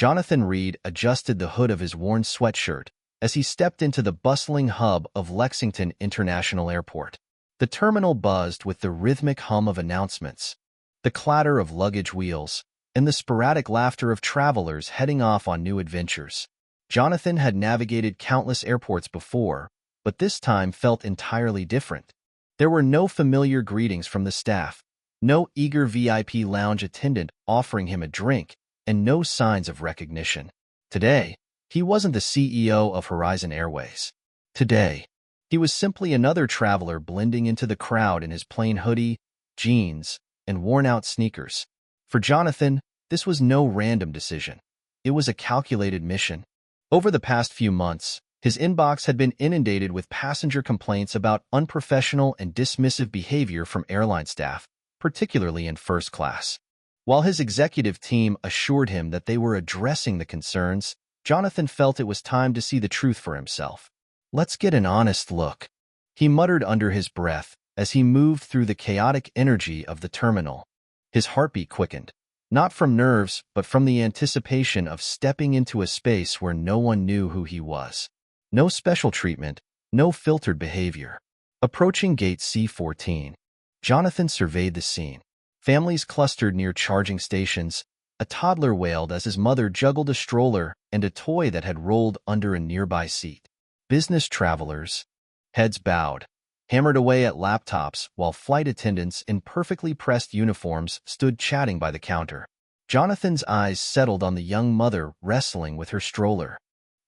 Jonathan Reed adjusted the hood of his worn sweatshirt as he stepped into the bustling hub of Lexington International Airport. The terminal buzzed with the rhythmic hum of announcements, the clatter of luggage wheels, and the sporadic laughter of travelers heading off on new adventures. Jonathan had navigated countless airports before, but this time felt entirely different. There were no familiar greetings from the staff, no eager VIP lounge attendant offering him a drink, and no signs of recognition. Today, he wasn't the CEO of Horizon Airways. Today, he was simply another traveler blending into the crowd in his plain hoodie, jeans, and worn-out sneakers. For Jonathan, this was no random decision. It was a calculated mission. Over the past few months, his inbox had been inundated with passenger complaints about unprofessional and dismissive behavior from airline staff, particularly in first class. While his executive team assured him that they were addressing the concerns, Jonathan felt it was time to see the truth for himself. "Let's get an honest look," he muttered under his breath as he moved through the chaotic energy of the terminal. His heartbeat quickened, not from nerves, but from the anticipation of stepping into a space where no one knew who he was. No special treatment, no filtered behavior. Approaching gate C-14, Jonathan surveyed the scene. Families clustered near charging stations. A toddler wailed as his mother juggled a stroller and a toy that had rolled under a nearby seat. Business travelers, heads bowed, hammered away at laptops while flight attendants in perfectly pressed uniforms stood chatting by the counter. Jonathan's eyes settled on the young mother wrestling with her stroller.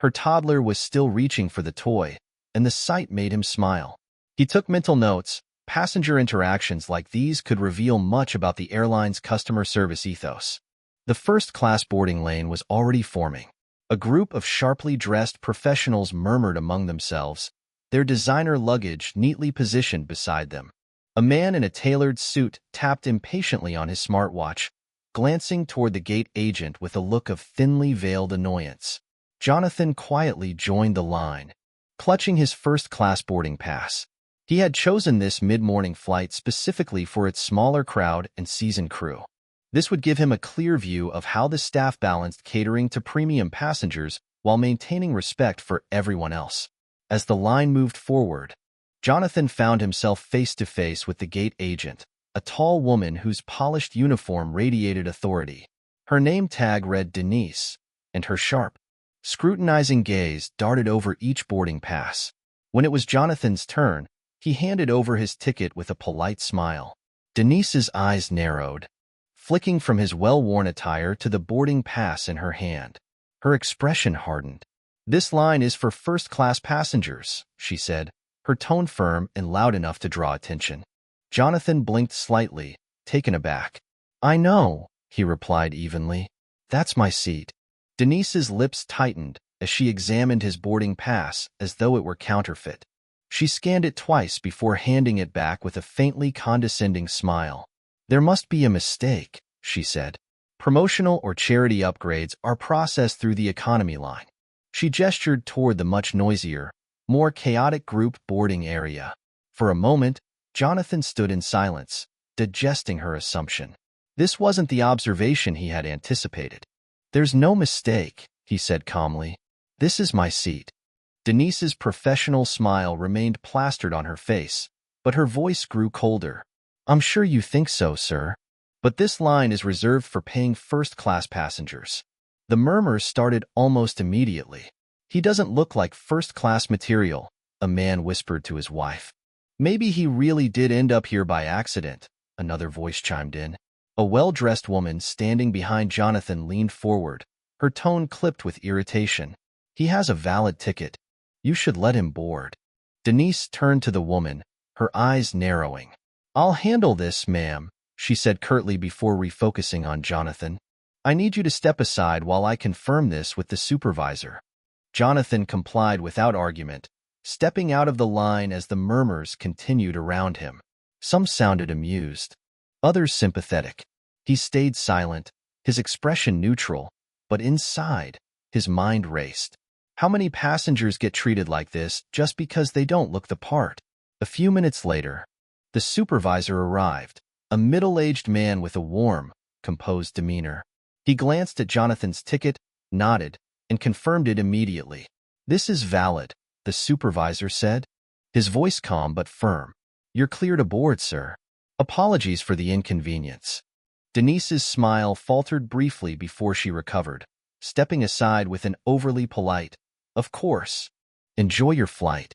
Her toddler was still reaching for the toy, and the sight made him smile. He took mental notes. Passenger interactions like these could reveal much about the airline's customer service ethos. The first-class boarding lane was already forming. A group of sharply dressed professionals murmured among themselves, their designer luggage neatly positioned beside them. A man in a tailored suit tapped impatiently on his smartwatch, glancing toward the gate agent with a look of thinly veiled annoyance. Jonathan quietly joined the line, clutching his first-class boarding pass. He had chosen this mid-morning flight specifically for its smaller crowd and seasoned crew. This would give him a clear view of how the staff balanced catering to premium passengers while maintaining respect for everyone else. As the line moved forward, Jonathan found himself face-to-face with the gate agent, a tall woman whose polished uniform radiated authority. Her name tag read Denise, and her sharp, scrutinizing gaze darted over each boarding pass. When it was Jonathan's turn, he handed over his ticket with a polite smile. Denise's eyes narrowed, flicking from his well-worn attire to the boarding pass in her hand. Her expression hardened. "This line is for first-class passengers," she said, her tone firm and loud enough to draw attention. Jonathan blinked slightly, taken aback. "I know," he replied evenly. "That's my seat." Denise's lips tightened as she examined his boarding pass as though it were counterfeit. She scanned it twice before handing it back with a faintly condescending smile. "There must be a mistake," she said. "Promotional or charity upgrades are processed through the economy line." She gestured toward the much noisier, more chaotic group boarding area. For a moment, Jonathan stood in silence, digesting her assumption. This wasn't the observation he had anticipated. "There's no mistake," he said calmly. "This is my seat." Denise's professional smile remained plastered on her face, but her voice grew colder. "I'm sure you think so, sir. But this line is reserved for paying first-class passengers." The murmurs started almost immediately. "He doesn't look like first-class material," a man whispered to his wife. "Maybe he really did end up here by accident," another voice chimed in. A well-dressed woman standing behind Jonathan leaned forward, her tone clipped with irritation. "He has a valid ticket. You should let him board." Denise turned to the woman, her eyes narrowing. "I'll handle this, ma'am," she said curtly before refocusing on Jonathan. "I need you to step aside while I confirm this with the supervisor." Jonathan complied without argument, stepping out of the line as the murmurs continued around him. Some sounded amused, others sympathetic. He stayed silent, his expression neutral, but inside, his mind raced. How many passengers get treated like this just because they don't look the part? A few minutes later, the supervisor arrived, a middle-aged man with a warm, composed demeanor. He glanced at Jonathan's ticket, nodded, and confirmed it immediately. "This is valid," the supervisor said, his voice calm but firm. "You're cleared aboard, sir. Apologies for the inconvenience." Denise's smile faltered briefly before she recovered, stepping aside with an overly polite, "Of course. Enjoy your flight."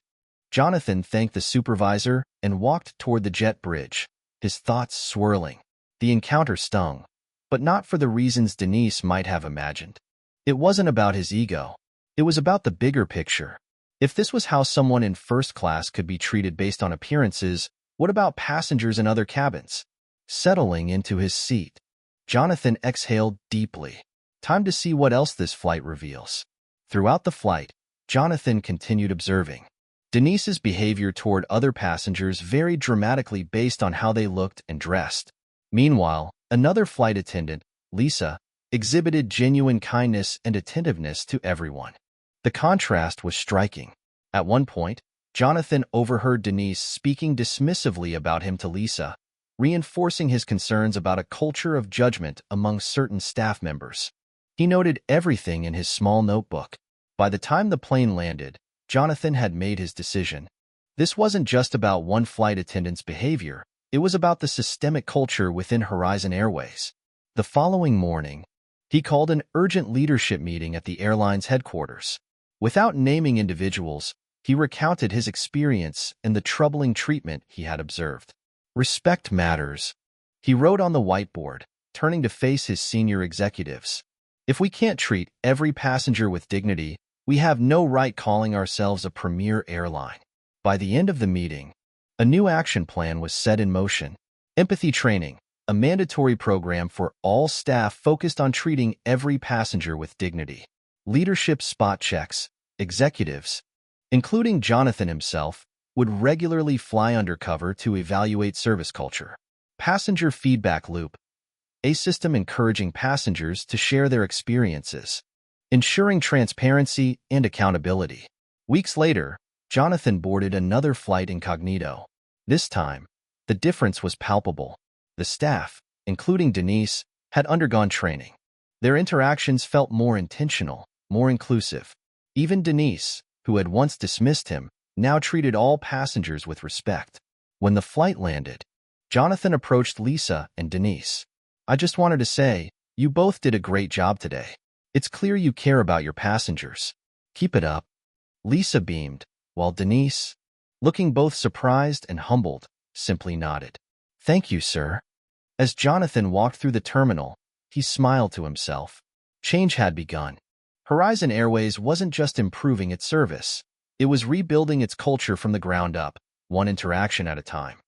Jonathan thanked the supervisor and walked toward the jet bridge, his thoughts swirling. The encounter stung, but not for the reasons Denise might have imagined. It wasn't about his ego. It was about the bigger picture. If this was how someone in first class could be treated based on appearances, what about passengers in other cabins? Settling into his seat, Jonathan exhaled deeply. Time to see what else this flight reveals. Throughout the flight, Jonathan continued observing. Denise's behavior toward other passengers varied dramatically based on how they looked and dressed. Meanwhile, another flight attendant, Lisa, exhibited genuine kindness and attentiveness to everyone. The contrast was striking. At one point, Jonathan overheard Denise speaking dismissively about him to Lisa, reinforcing his concerns about a culture of judgment among certain staff members. He noted everything in his small notebook. By the time the plane landed, Jonathan had made his decision. This wasn't just about one flight attendant's behavior, it was about the systemic culture within Horizon Airways. The following morning, he called an urgent leadership meeting at the airline's headquarters. Without naming individuals, he recounted his experience and the troubling treatment he had observed. "Respect matters," he wrote on the whiteboard, turning to face his senior executives. "If we can't treat every passenger with dignity, we have no right calling ourselves a premier airline." By the end of the meeting, a new action plan was set in motion. Empathy training, a mandatory program for all staff focused on treating every passenger with dignity. Leadership spot checks, executives, including Jonathan himself, would regularly fly undercover to evaluate service culture. Passenger feedback loop, a system encouraging passengers to share their experiences, ensuring transparency and accountability. Weeks later, Jonathan boarded another flight incognito. This time, the difference was palpable. The staff, including Denise, had undergone training. Their interactions felt more intentional, more inclusive. Even Denise, who had once dismissed him, now treated all passengers with respect. When the flight landed, Jonathan approached Lisa and Denise. "I just wanted to say, you both did a great job today. It's clear you care about your passengers. Keep it up." Lisa beamed, while Denise, looking both surprised and humbled, simply nodded. "Thank you, sir." As Jonathan walked through the terminal, he smiled to himself. Change had begun. Horizon Airways wasn't just improving its service. It was rebuilding its culture from the ground up, one interaction at a time.